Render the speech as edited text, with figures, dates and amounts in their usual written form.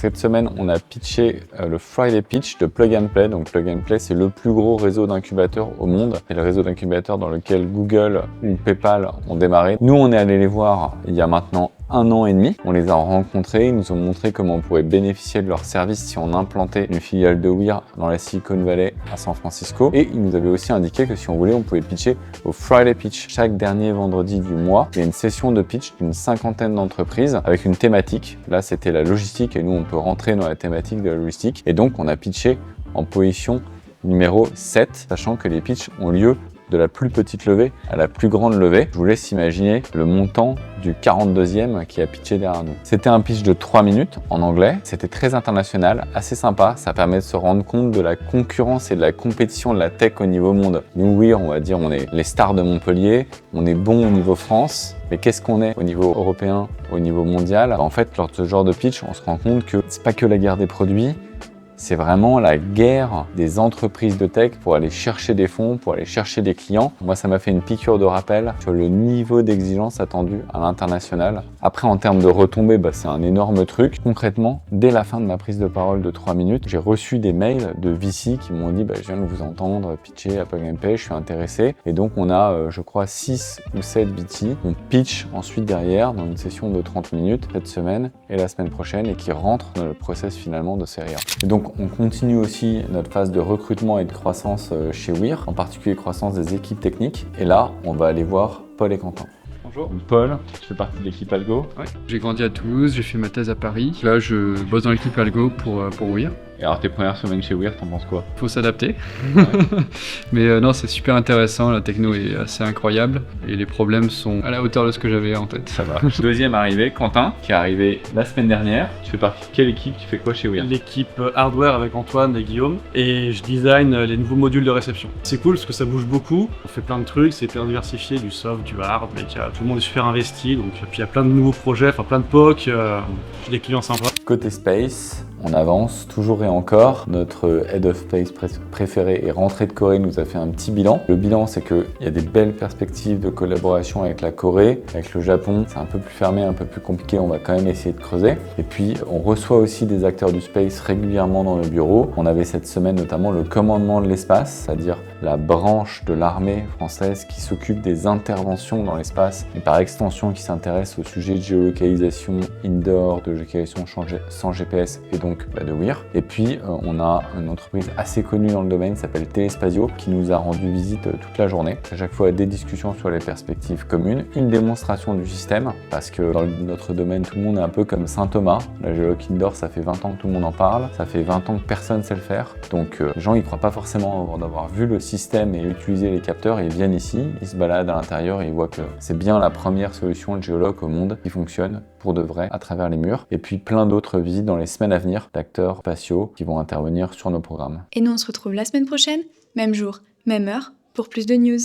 Cette semaine, on a pitché le Friday Pitch de Plug and Play. Donc Plug and Play, c'est le plus gros réseau d'incubateurs au monde. C'est le réseau d'incubateurs dans lequel Google ou PayPal ont démarré. Nous, on est allé les voir il y a maintenant 1 an et demi. On les a rencontrés, ils nous ont montré comment on pourrait bénéficier de leurs services si on implantait une filiale de Weir dans la Silicon Valley à San Francisco. Et ils nous avaient aussi indiqué que si on voulait, on pouvait pitcher au Friday Pitch. Chaque dernier vendredi du mois, il y a une session de pitch d'une 50aine d'entreprises avec une thématique. Là, c'était la logistique et nous, on peut rentrer dans la thématique de la logistique. Et donc, on a pitché en position numéro 7, sachant que les pitchs ont lieu de la plus petite levée à la plus grande levée. Je vous laisse imaginer le montant du 42e qui a pitché derrière nous. C'était un pitch de 3 minutes en anglais. C'était très international, assez sympa. Ça permet de se rendre compte de la concurrence et de la compétition de la tech au niveau monde. Nous, Weir, on va dire, on est les stars de Montpellier. On est bon au niveau France. Mais qu'est-ce qu'on est au niveau européen, au niveau mondial? En fait, lors de ce genre de pitch, on se rend compte que c'est pas que la guerre des produits, c'est vraiment la guerre des entreprises de tech pour aller chercher des fonds, pour aller chercher des clients. Moi, ça m'a fait une piqûre de rappel sur le niveau d'exigence attendu à l'international. Après, en termes de retombées, c'est un énorme truc. Concrètement, dès la fin de ma prise de parole de 3 minutes, j'ai reçu des mails de VC qui m'ont dit je viens de vous entendre pitcher à Plug and Play, je suis intéressé. Et donc, on a, je crois, 6 ou 7 VC. On pitch ensuite derrière dans une session de 30 minutes cette semaine et la semaine prochaine et qui rentrent dans le process finalement de série A. Et donc, on continue aussi notre phase de recrutement et de croissance chez Weir, en particulier croissance des équipes techniques. Et là, on va aller voir Paul et Quentin. Bonjour. Paul, tu fais partie de l'équipe Algo. Ouais. J'ai grandi à Toulouse, j'ai fait ma thèse à Paris. Là, je bosse dans l'équipe Algo pour Weir. Et alors, tes premières semaines chez Weir, t'en penses quoi? Faut s'adapter. Ouais. Mais non, c'est super intéressant, la techno est assez incroyable et les problèmes sont à la hauteur de ce que j'avais en tête. Ça va. Deuxième arrivé, Quentin, qui est arrivé la semaine dernière. Tu fais partie de quelle équipe? Tu fais quoi chez Weir? L'équipe hardware avec Antoine et Guillaume, et je design les nouveaux modules de réception. C'est cool parce que ça bouge beaucoup, on fait plein de trucs, c'est hyper diversifié, du soft, du hard, mais tout le monde est super investi, donc puis il y a plein de nouveaux projets, plein de POC, j'ai des clients sympas. Côté Space, on avance toujours et encore. Notre Head of Space préféré est rentré de Corée, nous a fait un petit bilan. Le bilan, c'est qu'il y a des belles perspectives de collaboration avec la Corée. Avec le Japon, c'est un peu plus fermé, un peu plus compliqué, on va quand même essayer de creuser. Et puis, on reçoit aussi des acteurs du Space régulièrement dans le bureau. On avait cette semaine notamment le commandement de l'espace, c'est-à-dire la branche de l'armée française qui s'occupe des interventions dans l'espace et par extension qui s'intéresse au sujet de géolocalisation indoor, de géolocalisation sans GPS et donc de Weir. Et puis on a une entreprise assez connue dans le domaine qui s'appelle Telespazio qui nous a rendu visite toute la journée. À chaque fois des discussions sur les perspectives communes, une démonstration du système parce que dans notre domaine tout le monde est un peu comme Saint Thomas. La géologue indoor, ça fait 20 ans que tout le monde en parle, ça fait 20 ans que personne ne sait le faire. Donc les gens ils croient pas forcément avant d'avoir vu le système et utiliser les capteurs et ils viennent ici, ils se baladent à l'intérieur et ils voient que c'est bien la première solution de géologue au monde qui fonctionne pour de vrai à travers les murs. Et puis plein d'autres visites dans les semaines à venir d'acteurs spatiaux qui vont intervenir sur nos programmes. Et nous on se retrouve la semaine prochaine, même jour, même heure, pour plus de news.